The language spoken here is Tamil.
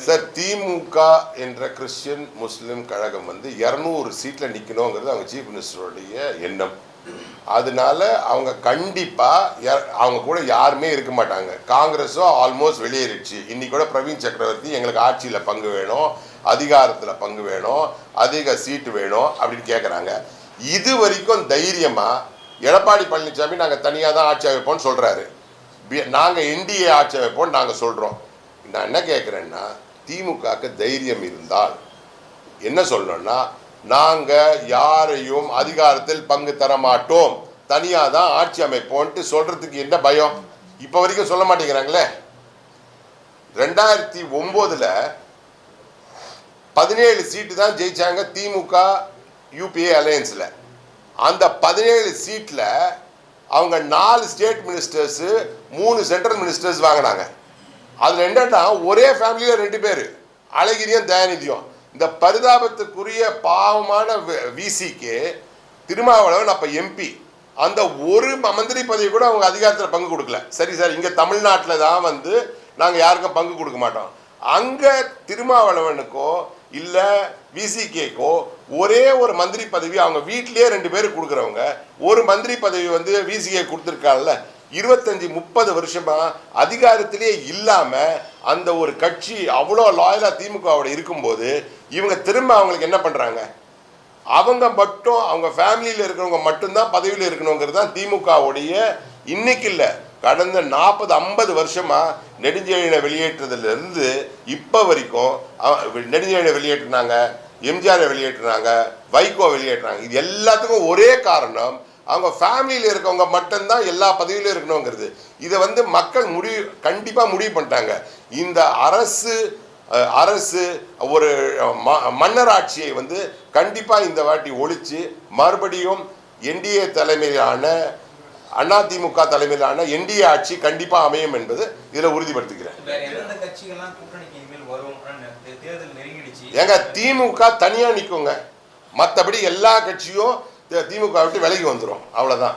சார் திமுக என்ற கிறிஸ்டியன் முஸ்லிம் கழகம் வந்து 200 சீட்ல நிக்கணுங்கிறது அவங்க சீஃப் மினிஸ்டருடைய எண்ணம். அதனால அவங்க கண்டிப்பா அவங்க கூட யாருமே இருக்க மாட்டாங்க. காங்கிரஸோ ஆல்மோஸ்ட் வெளியேறிடுச்சு. இன்னைக்கு கூட பிரவீன் சக்கரவர்த்தி எங்களுக்கு ஆட்சியில பங்கு வேணும், அதிகாரத்தில் பங்கு வேணும், அதிக சீட்டு வேணும் அப்படின்னு கேட்குறாங்க. இது வரைக்கும் தைரியமா எடப்பாடி பழனிசாமி நாங்கள் தனியாக தான் ஆட்சி அமைப்போம்னு சொல்றாரு. நாங்கள் என்டிஏ ஆட்சி அமைப்போம்னு நாங்கள் சொல்றோம். நான் என்ன கேட்குறேன்னா, திமுகவுக்கு தைரியம் இருந்தால் என்ன சொல்லணும்னா, நாங்கள் யாரையும் அதிகாரத்தில் பங்கு தர மாட்டோம், தனியாக தான் ஆட்சி அமைப்போம்ட்டு சொல்றதுக்கு என்ன பயம்? இப்போ வரைக்கும் சொல்ல மாட்டேங்கிறாங்களே. 2009 17 சீட்டு தான் ஜெயிச்சாங்க திமுக யூபிஏ அலையன்ஸில். அந்த 17 சீட்டில் அவங்க 4 ஸ்டேட் மினிஸ்டர்ஸு 3 சென்ட்ரல் மினிஸ்டர்ஸ் வாங்கினாங்க. அதில் என்னன்னா ஒரே ஃபேமிலியில் 2 பேர், அழகிரியும் தயாநிதியும். இந்த பரிதாபத்துக்குரிய பாவமான விசிக்கு திருமாவளவன் அப்போ எம்பி. அந்த ஒரு மந்திரி பதவி கூட அவங்க அதிகாரத்தில் பங்கு கொடுக்கல. சரி சார், இங்கே தமிழ்நாட்டில் தான் வந்து நாங்கள் யாருக்கும் பங்கு கொடுக்க மாட்டோம். அங்கே திருமாவளவனுக்கோ இல்லை விசிகேக்கோ ஒரே ஒரு மந்திரி பதவி அவங்க வீட்டிலேயே 2 பேருக்கு கொடுக்குறவங்க. ஒரு மந்திரி பதவி வந்து விசிகே கொடுத்துருக்காங்கல்ல. 25-30 வருஷமா அதிகாரத்திலேயே இல்லாம அந்த ஒரு கட்சி அவ்வளோ லாயலா திமுகவோட இருக்கும்போது இவங்க திரும்ப அவங்களுக்கு என்ன பண்றாங்க? அவங்க மட்டும் அவங்க ஃபேமிலியில் இருக்கிறவங்க மட்டும்தான் பதவியில் இருக்கணுங்கிறது தான் திமுகவுடைய இன்னைக்கு இல்லை, கடந்த 40-50 வருஷமா நெடுஞ்செழியனை வெளியேற்றதுலேருந்து இப்போ வரைக்கும். நெடுஞ்செழியனை வெளியேற்றினாங்க, எம்ஜிஆரை வெளியேற்றினாங்க, வைகோ வெளியேற்றினாங்க. இது எல்லாத்துக்கும் ஒரே காரணம், அவங்க ஃபேமிலியில் இருக்கவங்க மட்டும்தான் எல்லா பதவியிலும் இருக்கணுங்கிறது. இதை வந்து மக்கள் கண்டிப்பாக முடிவு பண்ணிட்டாங்க. இந்த அரசு ஒரு மன்னராட்சியை வந்து கண்டிப்பாக இந்த வாட்டி ஒழிச்சு மறுபடியும் என்டிஏ தலைமையிலான அதிமுக தலைமையிலான என்டிஏ ஆட்சி கண்டிப்பாக அமையும் என்பது இதில் உறுதிப்படுத்துகிறேன். ஏங்க திமுக தனியாக நிற்குங்க, மற்றபடி எல்லா கட்சியும் திமுக விட்டு விலகி வந்துடும், அவ்வளோதான்.